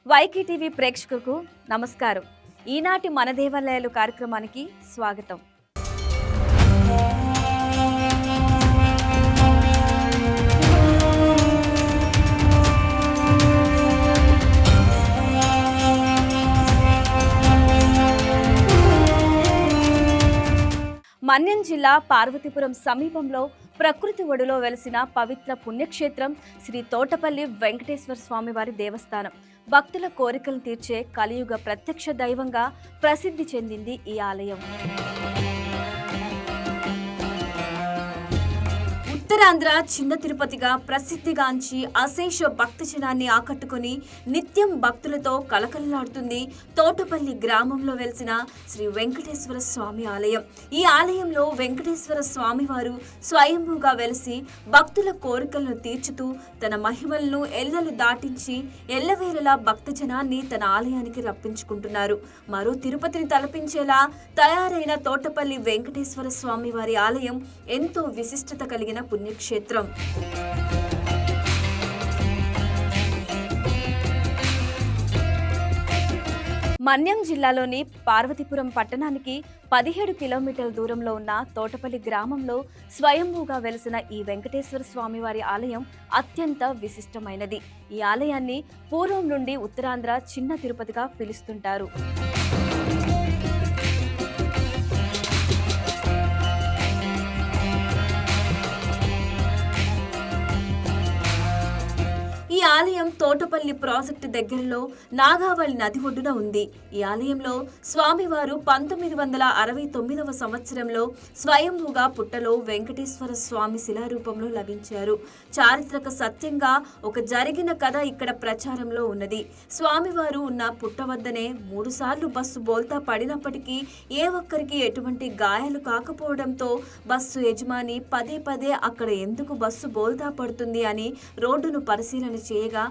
YK TV ప్రేక్షకులకు నమస్కారం. ఈనాటి మన దేవాలయాలు కార్యక్రమానికి స్వాగతం. మన్యం జిల్లా పార్వతీపురం సమీపంలో ప్రకృతి ఒడిలో వెలిసిన పవిత్ర పుణ్యక్షేత్రం శ్రీ తోటపల్లి వెంకటేశ్వర స్వామివారి దేవస్థానం. భక్తుల కోరికలు తీర్చే కలియుగ ప్రత్యక్ష దైవంగా ప్రసిద్ధి చెందింది ఈ ఆలయం. ఉత్తరాంధ్ర చిన్న తిరుపతిగా ప్రసిద్ధిగాంచి అశేష భక్తజనాన్ని ఆకట్టుకుని నిత్యం భక్తులతో కలకలలాడుతుంది తోటపల్లి గ్రామంలో వెలిసిన శ్రీ వెంకటేశ్వర స్వామి ఆలయం. ఈ ఆలయంలో వెంకటేశ్వర స్వామి వారు స్వయంభూగా వెలిసి భక్తుల కోరికలను తీర్చుతూ తన మహిమలను ఎల్లలు దాటించి ఎల్లవేళలా భక్తజనాన్ని తన ఆలయానికి రప్పించుకుంటున్నారు. మరో తిరుపతిని తలపించేలా తయారైన తోటపల్లి వెంకటేశ్వర స్వామి వారి ఆలయం ఎంతో విశిష్టత కలిగిన పుణ్యక్షేత్రం. మన్యం జిల్లాలోని పార్వతీపురం పట్టణానికి 17 కిలోమీటర్ల దూరంలో ఉన్న తోటపల్లి గ్రామంలో స్వయంభూగా వెలిసిన ఈ వెంకటేశ్వర స్వామివారి ఆలయం అత్యంత విశిష్టమైనది. ఈ ఆలయాన్ని పూర్వం నుండి ఉత్తరాంధ్ర చిన్న తిరుపతిగా పిలుస్తుంటారు. ఈ ఆలయం తోటపల్లి ప్రాజెక్టు దగ్గరలో నాగావళి నది ఒడ్డున ఉంది. ఈ ఆలయంలో స్వామివారు 1969వ సంవత్సరంలో స్వయంభూగా పుట్టలో వెంకటేశ్వర స్వామి శిలారూపంలో లభించారు. చారిత్రక సత్యంగా ఒక జరిగిన కథ ఇక్కడ ప్రచారంలో ఉన్నది. స్వామివారు ఉన్న పుట్ట వద్దనే 3 సార్లు బస్సు బోల్తా పడినప్పటికీ ఏ ఒక్కరికి ఎటువంటి గాయాలు కాకపోవడంతో బస్సు యజమాని పదే పదే అక్కడ ఎందుకు బస్సు బోల్తా పడుతుంది అని రోడ్డును పరిశీలన చేయగా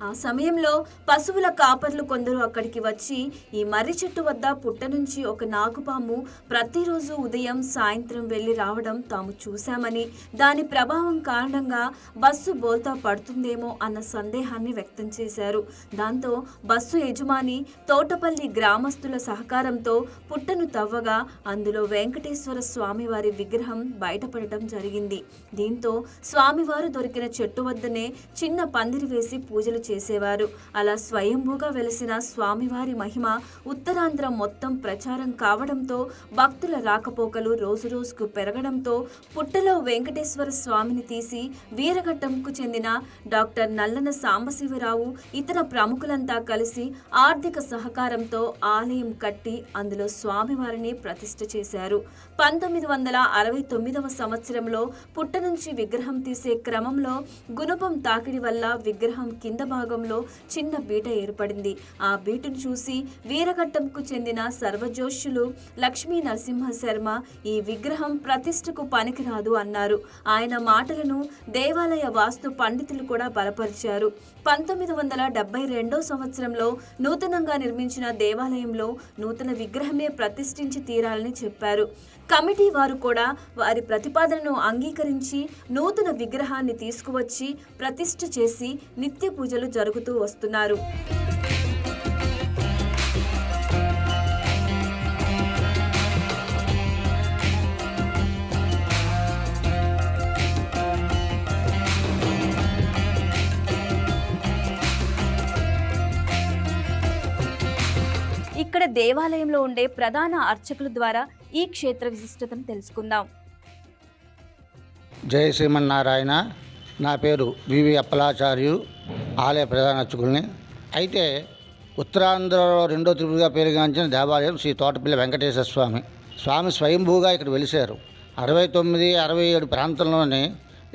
ఆ సమయంలో పశువుల కాపర్లు కొందరు అక్కడికి వచ్చి ఈ మర్రి చెట్టు వద్ద పుట్ట నుంచి ఒక నాగుపాము ప్రతిరోజు ఉదయం సాయంత్రం వెళ్లి రావడం తాము చూశామని, దాని ప్రభావం కారణంగా బస్సు బోల్తా పడుతుందేమో అన్న సందేహాన్ని వ్యక్తం చేశారు. దాంతో బస్సు యజమాని తోటపల్లి గ్రామస్తుల సహకారంతో పుట్టను తవ్వగా అందులో వెంకటేశ్వర స్వామివారి విగ్రహం బయటపడటం జరిగింది. దీంతో స్వామివారు దొరికిన చెట్టు వద్దనే చిన్న పందిరి వేసి పూజలు చేసేవారు. అలా స్వయంభూగా వెలిసిన స్వామివారి మహిమ ఉత్తరాంధ్ర మొత్తం ప్రచారం కావడంతో భక్తుల రాకపోకలు రోజురోజుకు పెరగడంతో పుట్టలో వెంకటేశ్వర స్వామిని తీసి వీరఘట్టంకు చెందిన డాక్టర్ నల్లన సాంబశివరావు ఇతర ప్రముఖులంతా కలిసి ఆర్థిక సహకారంతో ఆలయం కట్టి అందులో స్వామివారిని ప్రతిష్ఠ చేశారు. 1969వ సంవత్సరంలో పుట్ట నుంచి విగ్రహం తీసే క్రమంలో గుణపం తాకిడి వల్ల విగ్రహం కింద భాగంలో చిన్న బీట ఏర్పడింది. ఆ బీటును చూసి వీరఘట్టంకు చెందిన సర్వజోష్యులు లక్ష్మీ నరసింహ శర్మ ఈ విగ్రహం ప్రతిష్టకు పనికిరాదు అన్నారు. ఆయన మాటలను దేవాలయ వాస్తు పండితులు కూడా బలపరిచారు. 1972వ సంవత్సరంలో నూతనంగా నిర్మించిన దేవాలయంలో నూతన విగ్రహమే ప్రతిష్ఠించి తీరాలని చెప్పారు. కమిటీ వారు కూడా వారి ప్రతిపాదనను అంగీకరించి నూతన విగ్రహాన్ని తీసుకువచ్చి ప్రతిష్ఠ చేసి నిత్య పూజలు జరుగుతూ వస్తున్నారు. ఇక్కడ దేవాలయంలో ఉండే ప్రధాన అర్చకుల ద్వారా ఈ క్షేత్ర విశిష్టతను తెలుసుకుందాం. జయ శ్రీమన్నారాయణ. నా పేరు వివి అప్పలాచార్యు, ఆలయ ప్రధాన అర్చకుల్ని. అయితే ఉత్తరాంధ్రలో రెండో తిరుపతిగా పేరుగాంచిన దేవాలయం శ్రీ తోటపల్లి వెంకటేశ్వర స్వామి స్వయంభూగా ఇక్కడ వెలిశారు. 69, 67 ప్రాంతంలోనే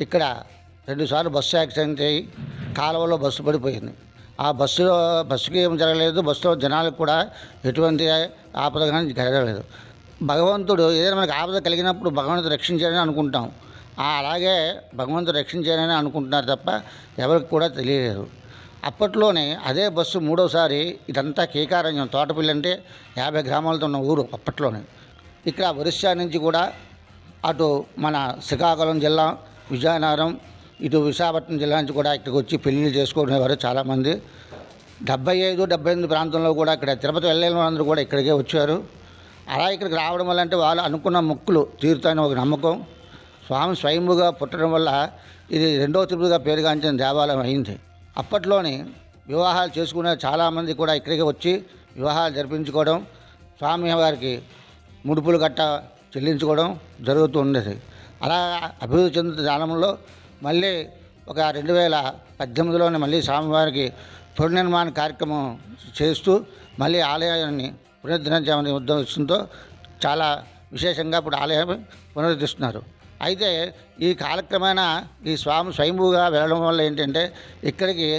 ఇక్కడ 2 సార్లు బస్సు యాక్సిడెంట్ అయ్యి కాలువలో బస్సు పడిపోయింది. ఆ బస్సుకి ఏం జరగలేదు, బస్సులో జనాలకు కూడా ఎటువంటి ఆపద కానీ జరగలేదు. భగవంతుడు ఏదైనా మనకు ఆపద కలిగినప్పుడు భగవంతుడు రక్షించాడని అనుకుంటాం. అలాగే భగవంతుడు రక్షించాడని అనుకుంటున్నారు తప్ప ఎవరికి కూడా తెలియలేదు. అప్పట్లోనే అదే బస్సు 3వసారి ఇదంతా కేకారణ్యం, తోటపల్లి అంటే 50 గ్రామాలతో ఉన్న ఊరు అప్పట్లోనే. ఇక్కడ ఒరిస్సా నుంచి కూడా అటు మన శ్రీకాకుళం జిల్లా, విజయనగరం, ఇటు విశాఖపట్నం జిల్లా నుంచి కూడా ఇక్కడికి వచ్చి పెళ్ళిళ్ళు చేసుకునేవారు చాలామంది. 75 ప్రాంతంలో కూడా ఇక్కడ తిరుపతి వెళ్ళిన వాళ్ళందరూ కూడా ఇక్కడికే వచ్చారు. అలా ఇక్కడికి రావడం వల్ల అంటే వాళ్ళు అనుకున్న మొక్కులు తీరుతాయని ఒక నమ్మకం. స్వామి స్వయంభుగా పుట్టడం వల్ల ఇది రెండవ తిరుపతిగా పేరుగాంచిన దేవాలయం అయింది. అప్పట్లోని వివాహాలు చేసుకునే చాలామంది కూడా ఇక్కడికి వచ్చి వివాహాలు జరిపించుకోవడం, స్వామి వారికి ముడుపులు గట్ట చెల్లించుకోవడం జరుగుతూ ఉండేది. అలా అభివృద్ధి చెందుతున్న కాలంలో మళ్ళీ ఒక 2018లోనే మళ్ళీ స్వామివారికి పునర్నిర్మాణ కార్యక్రమం చేస్తూ మళ్ళీ ఆలయాన్ని పునరుద్ధరించామనే ఉద్దేశంతో చాలా విశేషంగా ఇప్పుడు ఆలయం పునరుద్ధరిస్తున్నారు. అయితే ఈ కాలక్రమేణా ఈ స్వామి స్వయంభూగా వెళ్ళడం వల్ల ఏంటంటే ఇక్కడికి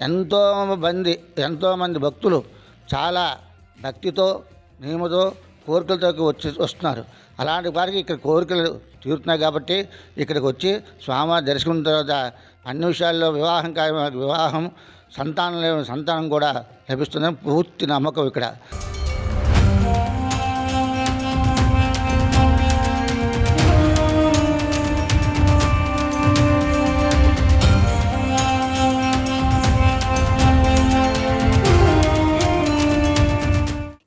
ఎంతోమంది భక్తులు చాలా భక్తితో నియమతో కోరికలతో వస్తున్నారు. అలాంటి వారికి ఇక్కడ కోరికలు తీరుతున్నాయి కాబట్టి ఇక్కడికి వచ్చి స్వామివారి దర్శనం తర్వాత అన్ని విషయాల్లో వివాహం సంతానం కూడా లభిస్తుందని పూర్తి నమ్మకం ఇక్కడ.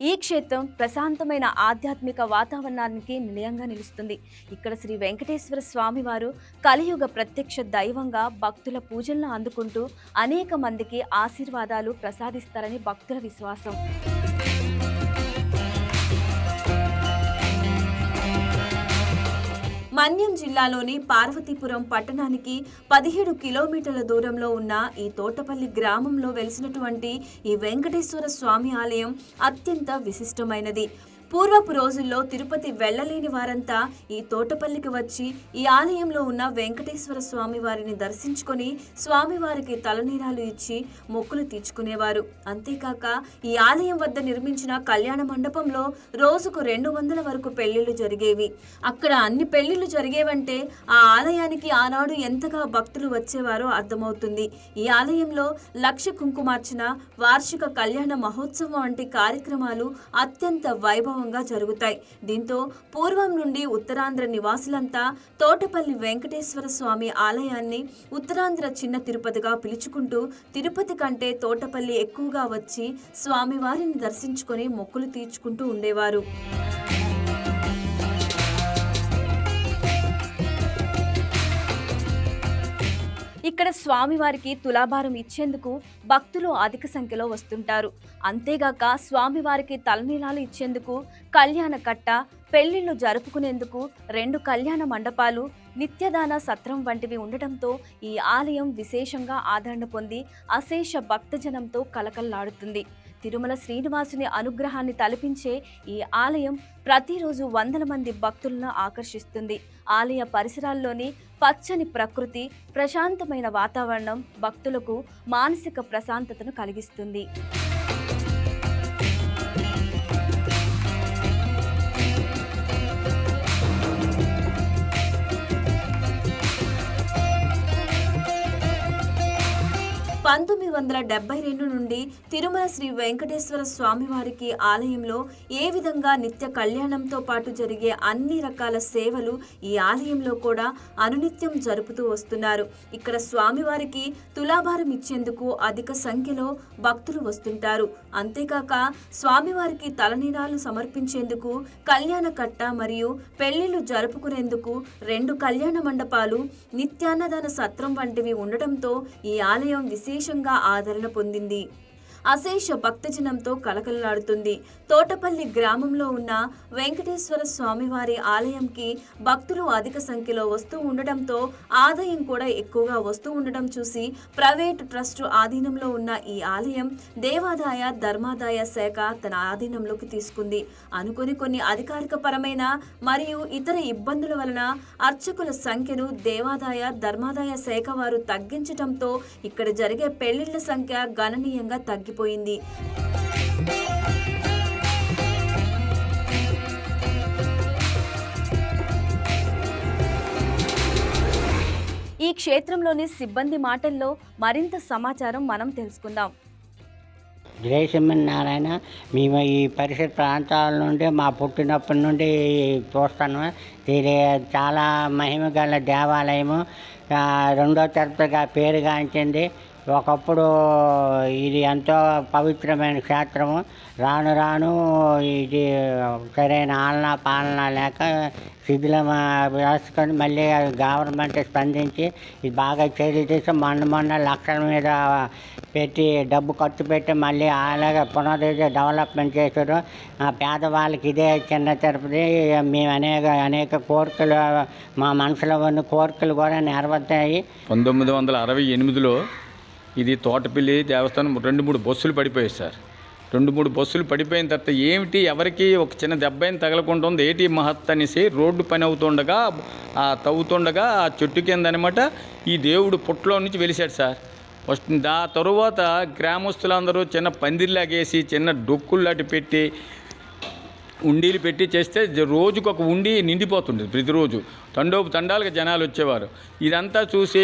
ఈ క్షేత్రం ప్రశాంతమైన ఆధ్యాత్మిక వాతావరణానికి నిలయంగా నిలుస్తుంది. ఇక్కడ శ్రీ వెంకటేశ్వర స్వామి వారు కలియుగ ప్రత్యక్ష దైవంగా భక్తుల పూజలను అందుకుంటూ అనేక మందికి ఆశీర్వాదాలు ప్రసాదిస్తారని భక్తుల విశ్వాసం. మన్యం జిల్లాలోని పార్వతీపురం పట్టణానికి 17 కిలోమీటర్ల దూరంలో ఉన్న ఈ తోటపల్లి గ్రామంలో వెలిసినటువంటి ఈ వెంకటేశ్వర స్వామి ఆలయం అత్యంత విశిష్టమైనది. పూర్వపు రోజుల్లో తిరుపతి వెళ్ళలేని వారంతా ఈ తోటపల్లికి వచ్చి ఈ ఆలయంలో ఉన్న వెంకటేశ్వర స్వామి వారిని దర్శించుకొని స్వామివారికి తలనీరాలు ఇచ్చి మొక్కులు తీర్చుకునేవారు. అంతేకాక ఈ ఆలయం వద్ద నిర్మించిన కళ్యాణ మండపంలో రోజుకు 200 వరకు పెళ్లిళ్లు జరిగేవి. అక్కడ అన్ని పెళ్లిళ్లు జరిగేవంటే ఆ ఆలయానికి ఆనాడు ఎంతగా భక్తులు వచ్చేవారో అర్థమవుతుంది. ఈ ఆలయంలో లక్ష కుంకుమార్చన, వార్షిక కళ్యాణ మహోత్సవం వంటి కార్యక్రమాలు అత్యంత వైభవం జరుగుతాయి. దీంతో పూర్వం నుండి ఉత్తరాంధ్ర నివాసులంతా తోటపల్లి వెంకటేశ్వర స్వామి ఆలయాన్ని ఉత్తరాంధ్ర చిన్న తిరుపతిగా పిలుచుకుంటూ తిరుపతి కంటే తోటపల్లి ఎక్కువగా వచ్చి స్వామివారిని దర్శించుకొని మొక్కులు తీర్చుకుంటూ ఉండేవారు. ఇక్కడ స్వామివారికి తులాభారం ఇచ్చేందుకు భక్తులు అధిక సంఖ్యలో వస్తుంటారు. అంతేగాక స్వామివారికి తలనీలాలు ఇచ్చేందుకు కళ్యాణ కట్ట, పెళ్లిళ్లు జరుపుకునేందుకు 2 కళ్యాణ మండపాలు, నిత్యదాన సత్రం వంటివి ఉండటంతో ఈ ఆలయం విశేషంగా ఆదరణ పొంది అశేష భక్తజనంతో కలకల్లాడుతుంది. తిరుమల శ్రీనివాసుని అనుగ్రహాన్ని తలపించే ఈ ఆలయం ప్రతిరోజు 100 మంది భక్తులను ఆకర్షిస్తుంది. ఆలయ పరిసరాల్లోని పచ్చని ప్రకృతి, ప్రశాంతమైన వాతావరణం భక్తులకు మానసిక ప్రశాంతతను కలిగిస్తుంది. (1972) నుండి తిరుమల శ్రీ వెంకటేశ్వర స్వామివారికి ఆలయంలో ఏ విధంగా నిత్య కళ్యాణంతో పాటు జరిగే అన్ని రకాల సేవలు ఈ ఆలయంలో కూడా అనునిత్యం జరుపుతూ వస్తున్నారు. ఇక్కడ స్వామివారికి తులాభారం ఇచ్చేందుకు అధిక సంఖ్యలో భక్తులు వస్తుంటారు. అంతేకాక స్వామివారికి తలనీలాలు సమర్పించేందుకు కళ్యాణ కట్ట మరియు పెళ్లిళ్లు జరుపుకునేందుకు 2 కళ్యాణ మండపాలు, నిత్యాన్నదాన సత్రం వంటివి ఉండటంతో ఈ ఆలయం విశేషంగా ఆదరణ పొందింది. అశేష భక్తజనంతో కలకలలాడుతుంది. తోటపల్లి గ్రామంలో ఉన్న వెంకటేశ్వర స్వామివారి ఆలయంకి భక్తులు అధిక సంఖ్యలో వస్తూ ఉండడంతో ఆదాయం కూడా ఎక్కువగా వస్తూ ఉండడం చూసి ప్రైవేటు ట్రస్టు ఆధీనంలో ఉన్న ఈ ఆలయం దేవాదాయ ధర్మాదాయ శాఖ తన ఆధీనంలోకి తీసుకుంది. అనుకుని కొన్ని అధికారిక పరమైన మరియు ఇతర ఇబ్బందుల వలన అర్చకుల సంఖ్యను దేవాదాయ ధర్మాదాయ శాఖ వారు తగ్గించడంతో ఇక్కడ జరిగే పెళ్లిళ్ల సంఖ్య గణనీయంగా తగ్గిపోయింది. ఈ క్షేత్రంలోని సిబ్బంది మాటల్లో మరింత సమాచారం మనం తెలుసుకుందాం. జయసింహన్ నారాయణ. మేము ఈ పరిసర ప్రాంతాల నుండి మా పుట్టినప్పటి నుండి చూస్తాను. ఇది చాలా మహిమ గల దేవాలయము. 2వ తరగతిగా పేరుగాంచింది. ఒకప్పుడు ఇది ఎంతో పవిత్రమైన క్షేత్రము. రాను రాను ఇది సరైన ఆలనా పాలన లేక శిథిలం వ్యవస్థకొని మళ్ళీ గవర్నమెంట్ స్పందించి ఇది బాగా చర్యలు తీసి మొన్న లక్షల మీద పెట్టి డబ్బు ఖర్చు పెట్టి మళ్ళీ అలాగే డెవలప్మెంట్ చేశారు. పేదవాళ్ళకి ఇదే చిన్న తిరుపతి. మేము అనేక కోరికలు మా మనసులో ఉన్న కోరికలు కూడా నెరవేర్తాయి. 1968లో ఇది తోటపల్లి దేవస్థానం 2-3 బస్సులు పడిపోయాయి సార్. 2-3 బస్సులు పడిపోయిన తర్వాత ఏమిటి ఎవరికి ఒక చిన్న దెబ్బ అయిన తగలకుండా ఉంది ఏటి మహత్ అనేసి రోడ్డు పని అవుతుండగా తవ్వుతుండగా ఆ చెట్టు కింద అనమాట ఈ దేవుడు పుట్టలో నుంచి వెలిశాడు సార్. ఫస్ట్ తరువాత గ్రామస్తులందరూ చిన్న పందిర్లాగేసి చిన్న డొక్కుల్లాంటి పెట్టి ఉండీలు పెట్టి చేస్తే రోజుకు ఒక ఉండి నిండిపోతుండేది. ప్రతిరోజు తండాలుగా జనాలు వచ్చేవారు. ఇదంతా చూసి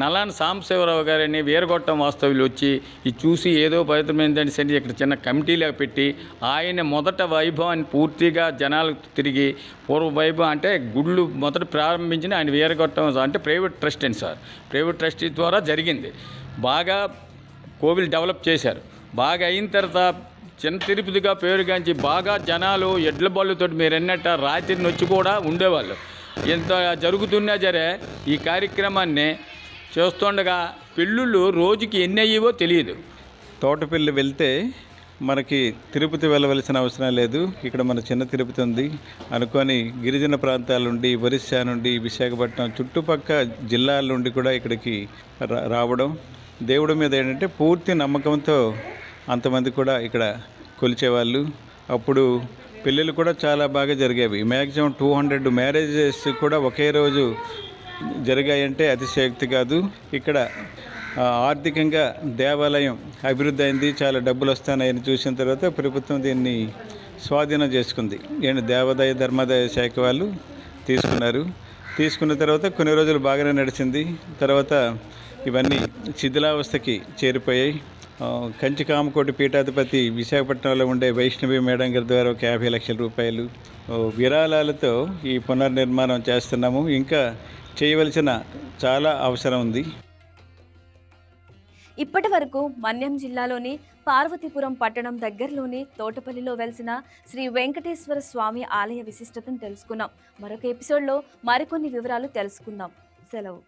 నల్లాని సాంబశివరావు గారని వీరగొట్టం వాస్తవ్యులు వచ్చి ఇది చూసి ఏదో పవిత్రమైందని సరి ఇక్కడ చిన్న కమిటీలాగా పెట్టి ఆయన మొదట వైభవాన్ని పూర్తిగా జనాలకు తిరిగి పూర్వ వైభవం అంటే గుళ్ళు మొదట ప్రారంభించిన ఆయన వీరగొట్టం అంటే ప్రైవేట్ ట్రస్ట్ అండి సార్. ప్రైవేట్ ట్రస్టీ ద్వారా జరిగింది. బాగా కోవిల్ డెవలప్ చేశారు. బాగా అయిన తర్వాత చిన్న తిరుపతిగా పేరుగాంచి బాగా జనాలు ఎడ్ల బళ్ళతో మీరు అన్నట్టు రాత్రి వచ్చి కూడా ఉండేవాళ్ళు. ఎంత జరుగుతున్నా సరే ఈ కార్యక్రమాన్ని చేస్తుండగా పెళ్ళిళ్ళు రోజుకి ఎన్ని అయ్యేవో తెలియదు. తోటపల్లి వెళ్తే మనకి తిరుపతి వెళ్ళవలసిన అవసరం లేదు. ఇక్కడ మన చిన్న తిరుపతి ఉంది అనుకొని గిరిజన ప్రాంతాల నుండి ఒరిస్సా నుండి విశాఖపట్నం చుట్టుపక్క జిల్లాల నుండి కూడా ఇక్కడికి రావడం దేవుడి మీద ఏంటంటే పూర్తి నమ్మకంతో అంతమంది కూడా ఇక్కడ కొలిచేవాళ్ళు. అప్పుడు పెళ్ళిళ్ళు కూడా చాలా బాగా జరిగేవి. మ్యాక్సిమం 200 మ్యారేజెస్ కూడా ఒకే రోజు జరిగాయంటే అతిశయోక్తి కాదు. ఇక్కడ ఆర్థికంగా దేవాలయం అభివృద్ధి అయింది. చాలా డబ్బులు వస్తాయని చూసిన తర్వాత ప్రభుత్వం దీన్ని స్వాధీనం చేసుకుంది. దేవాదాయ ధర్మాదాయ శాఖ వాళ్ళు తీసుకున్న తర్వాత కొన్ని రోజులు బాగానే నడిచింది. తర్వాత ఇవన్నీ శిథిలావస్థకి చేరిపోయాయి. కంచి కామకోటి పీఠాధిపతి విశాఖపట్నంలో ఉండే వైష్ణవి మేడం గారి ద్వారా ఒక 50 లక్షల రూపాయలు విరాళాలతో ఈ పునర్నిర్మాణం చేస్తున్నాము. ఇంకా చేయవలసిన చాలా అవసరం ఉంది. ఇప్పటి వరకు మన్యం జిల్లాలోని పార్వతీపురం పట్టణం దగ్గరలోని తోటపల్లిలో వెలిసిన శ్రీ వెంకటేశ్వర స్వామి ఆలయ విశిష్టతను తెలుసుకున్నాం. మరొక ఎపిసోడ్లో మరికొన్ని వివరాలు తెలుసుకుందాం. సెలవు.